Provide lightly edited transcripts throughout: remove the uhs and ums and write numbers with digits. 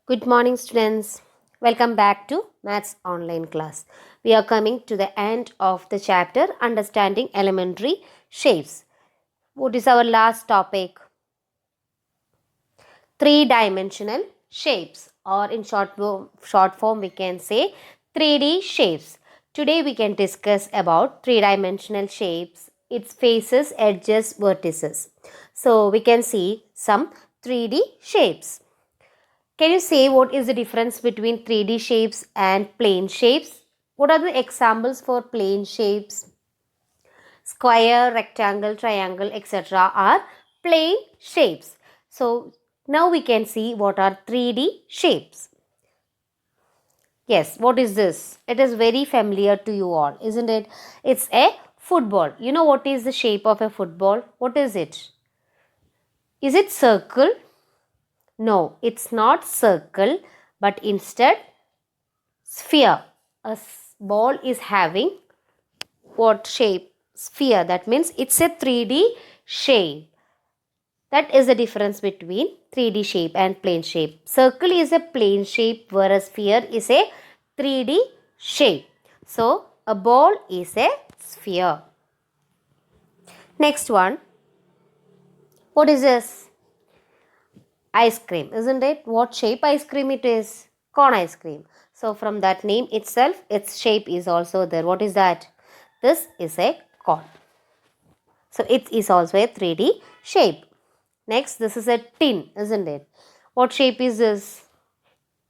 Good morning, students. Welcome back to Maths Online class. We are coming to the end of the chapter Understanding Elementary Shapes. What is our last topic? Three-dimensional shapes, or in short form, we can say 3D shapes. Today, we can discuss about three-dimensional shapes, its faces, edges, vertices. So, we can see some 3D shapes. Can you say what is the difference between 3D shapes and plane shapes? What are the examples for plane shapes? Square, rectangle, triangle, etc. are plane shapes. So now we can see what are 3D shapes. Yes, what is this? It is very familiar to you all, isn't it? It's a football. You know what is the shape of a football? What is it? Is it circle? No, it's not circle, but instead sphere. A ball is having what shape? Sphere. That means it's a 3D shape. That is the difference between 3D shape and plane shape. Circle is a plane shape, whereas sphere is a 3D shape. So a ball is a sphere. Next one. What is this? Ice cream, isn't it? What shape ice cream it is? Cone ice cream. So from that name itself, its shape is also there. What is that? This is a cone. So it is also a 3D shape. Next, this is a tin, isn't it? What shape is this?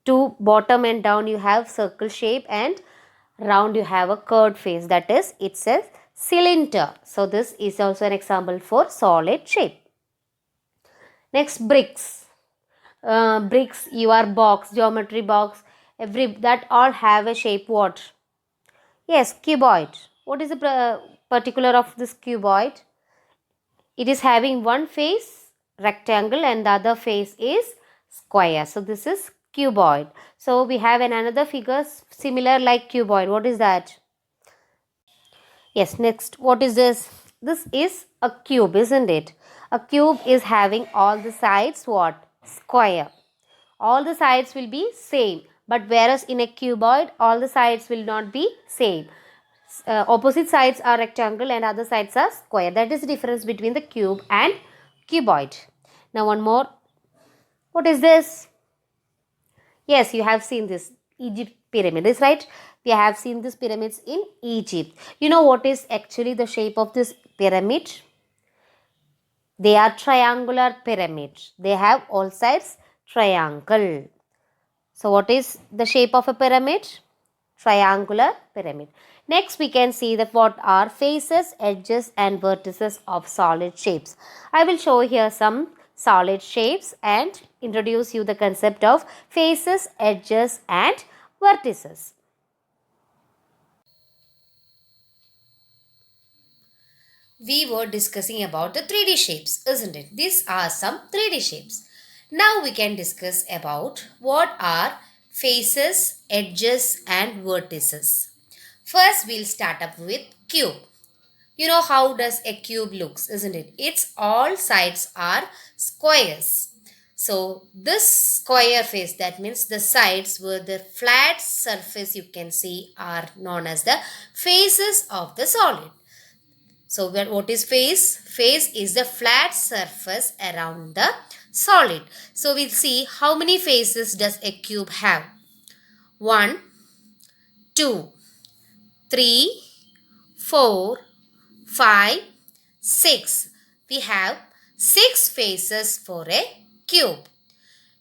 To bottom and down you have circle shape, and round you have a curved face. That is, it's a cylinder. So this is also an example for solid shape. Next, bricks. Bricks, your box, geometry box, every that all have a shape what? Yes, cuboid. What is the particular of this cuboid? It is having one face rectangle and the other face is square. So this is cuboid. So we have another figure similar like cuboid. What is that? Yes, next, what is this? This is a cube, isn't it? A cube is having all the sides what? Square. All the sides will be same, but whereas in a cuboid all the sides will not be same. Opposite sides are rectangle and other sides are square. That is the difference between the cube and cuboid. Now one more. What is this? Yes, you have seen this Egypt pyramid, is right? We have seen these pyramids in Egypt. You know what is actually the shape of this pyramid? They are triangular pyramids. They have all sides triangle. So what is the shape of a pyramid? Triangular pyramid. Next we can see that what are faces, edges and vertices of solid shapes. I will show here some solid shapes and introduce you the concept of faces, edges and vertices. We were discussing about the 3D shapes, isn't it? These are some 3D shapes. Now we can discuss about what are faces, edges and vertices. First we'll start up with cube. You know how does a cube looks, isn't it? Its all sides are squares. So this square face, that means the sides where the flat surface you can see are known as the faces of the solid. So what is face? Face is the flat surface around the solid. So we'll see how many faces does a cube have. 1, 2, 3, 4, 5, 6. We have 6 faces for a cube.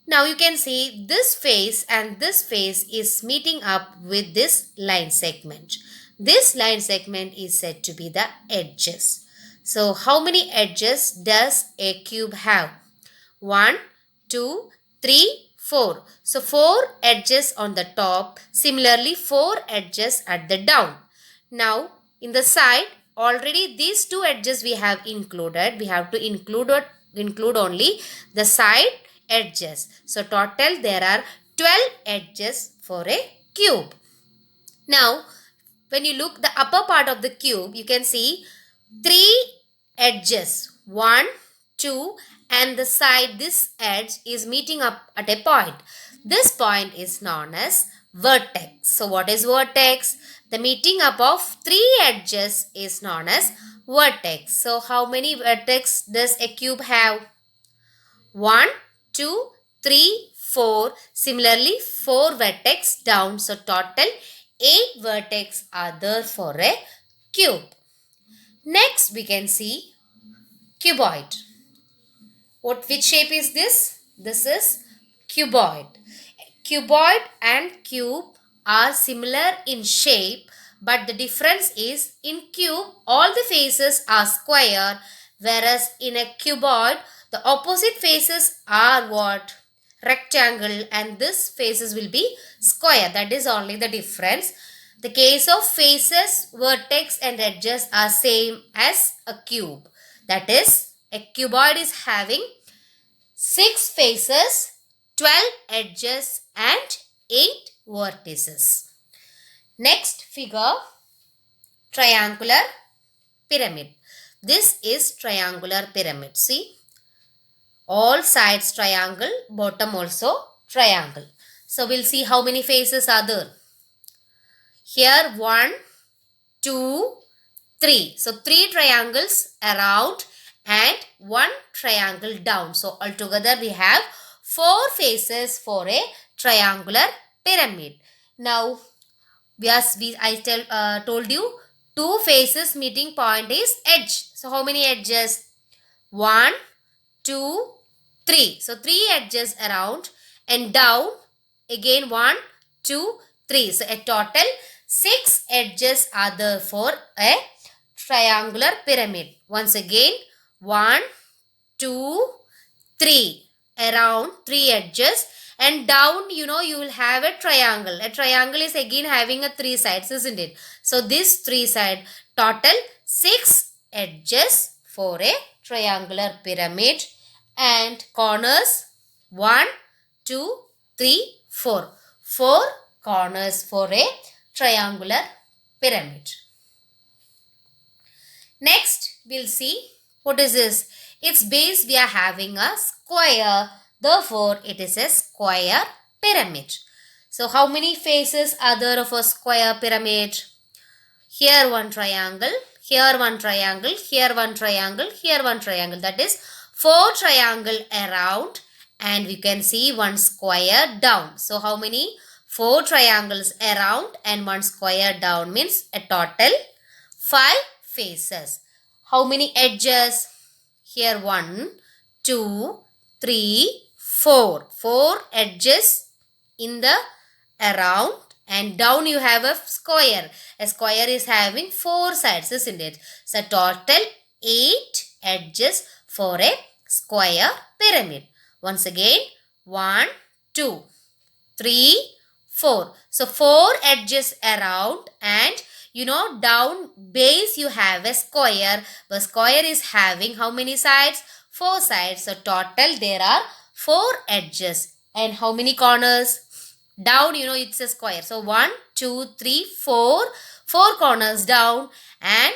Now you can see this face and this face is meeting up with this line segment. This line segment is said to be the edges. So how many edges does a cube have? 1, 2, 3, 4. So 4 edges on the top. Similarly 4 edges at the down. Now in the side, already these 2 edges we have included. We have to include only the side edges. So total there are 12 edges for a cube. Now when you look the upper part of the cube, you can see 3 edges. 1, 2 and the side, this edge is meeting up at a point. This point is known as vertex. So what is vertex? The meeting up of three edges is known as vertex. So how many vertex does a cube have? 1, 2, 3, 4. Similarly, 4 vertex down. So total 8 vertex are there for a cube. Next we can see cuboid. Which shape is this? This is cuboid. Cuboid and cube are similar in shape, but the difference is in cube all the faces are square, whereas in a cuboid the opposite faces are what? Rectangle, and this faces will be square. That is only the difference. The case of faces, vertex and edges are same as a cube. That is, a cuboid is having 6 faces, 12 edges and 8 vertices. Next figure, triangular pyramid. This is triangular pyramid. See, all sides triangle, bottom also triangle. So we'll see how many faces are there. Here 1, 2, 3. So 3 triangles around and 1 triangle down. So altogether we have 4 faces for a triangular pyramid. Now I told you 2 faces meeting point is edge. So how many edges? 1, 2, 3. So 3 edges around and down again 1, 2, 3. So a total 6 edges are there for a triangular pyramid. Once again 1, 2, 3. Around 3 edges and down you will have a triangle. A triangle is again having a 3 sides, isn't it? So this 3 side, total 6 edges for a triangular pyramid and corners 1, 2, 3, 4. 4 corners for a triangular pyramid. Next we'll see what is this. Its base we are having a square, therefore it is a square pyramid. So how many faces are there of a square pyramid? Here one triangle, here one triangle, here one triangle, here one triangle. That is 4 triangle around and we can see 1 square down. So how many? 4 triangles around and 1 square down means a total 5 faces. How many edges? Here 1, 2, 3, 4. 4 edges in the around and down you have a square. A square is having 4 sides, isn't it? So total 8 edges for a square pyramid. Once again 1, 2, 3, 4. So 4 edges around and down base you have a square. The square is having how many sides? 4 sides. So total there are 4 edges. And how many corners? Down it's a square. So 1, 2, 3, 4. 4 corners down and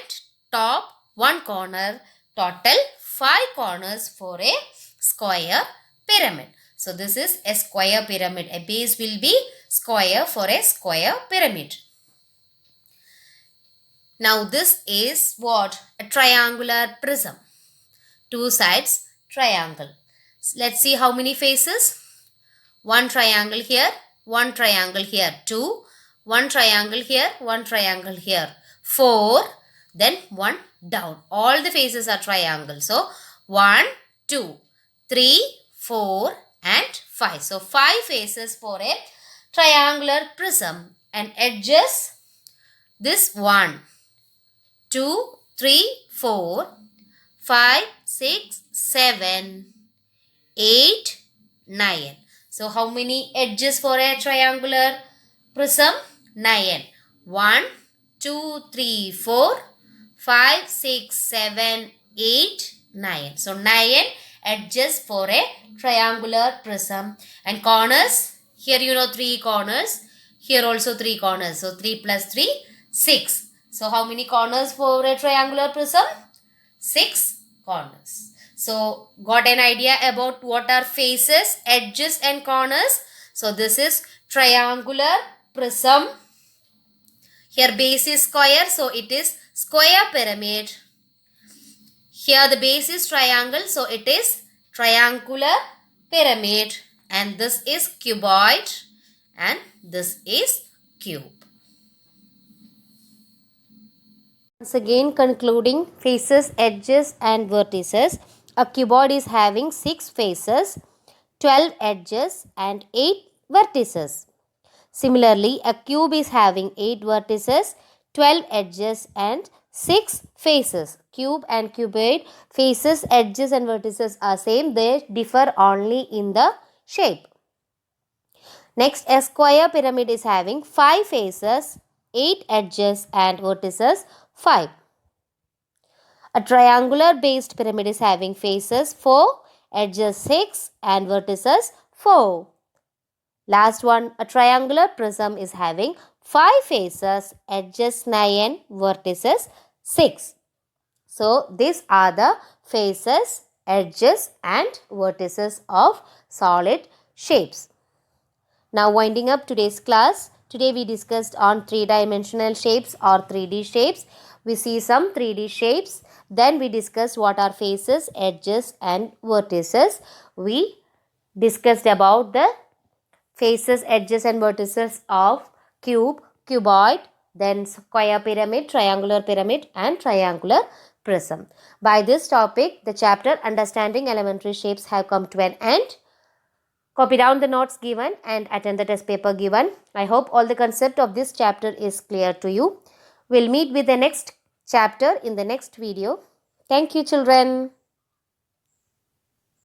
top 1 corner. Total 5 corners for a square pyramid. So this is a square pyramid. A base will be square for a square pyramid. Now this is what? A triangular prism. 2 sides triangle. Let's see how many faces. 1 triangle here, 1 triangle here, 2, 1 triangle here, 1 triangle here, 4, then 1 down. All the faces are triangle. So 1, 2, 3, 4 and 5. So 5 faces for a triangular prism and edges. This 1, 2, 3, 4, 5, 6, 7, 8, 9. So how many edges for a triangular prism? 9. 1, 2, 3, 4, 5, 6, 7, 8, 9. So 9 edges for a triangular prism. And corners, here 3 corners. Here also 3 corners. So 3 plus 3, 6. So how many corners for a triangular prism? 6 corners. So got an idea about what are faces, edges and corners? So this is triangular prism. Here base is square, so it is square pyramid. Here the base is triangle, so it is triangular pyramid. And this is cuboid and this is cube. Once again concluding faces, edges and vertices. A cuboid is having 6 faces, 12 edges and 8 vertices. Similarly, a cube is having 8 vertices, 12 edges and 6 faces. Cube and cuboid faces, edges and vertices are same. They differ only in the shape. Next, a square pyramid is having 5 faces, 8 edges and vertices 5. A triangular based pyramid is having faces 4, edges 6 and vertices 4. Last one, a triangular prism is having 5 faces, edges 9, vertices 6. So, these are the faces, edges and vertices of solid shapes. Now, winding up today's class, today we discussed on 3-dimensional shapes or 3D shapes. We see some 3D shapes. Then we discussed what are faces, edges and vertices. We discussed about the faces, edges and vertices of cube, cuboid, then square pyramid, triangular pyramid and triangular prism. By this topic, the chapter Understanding Elementary Shapes have come to an end. Copy down the notes given and attend the test paper given. I hope all the concept of this chapter is clear to you. We'll meet with the next chapter in the next video. Thank you, children.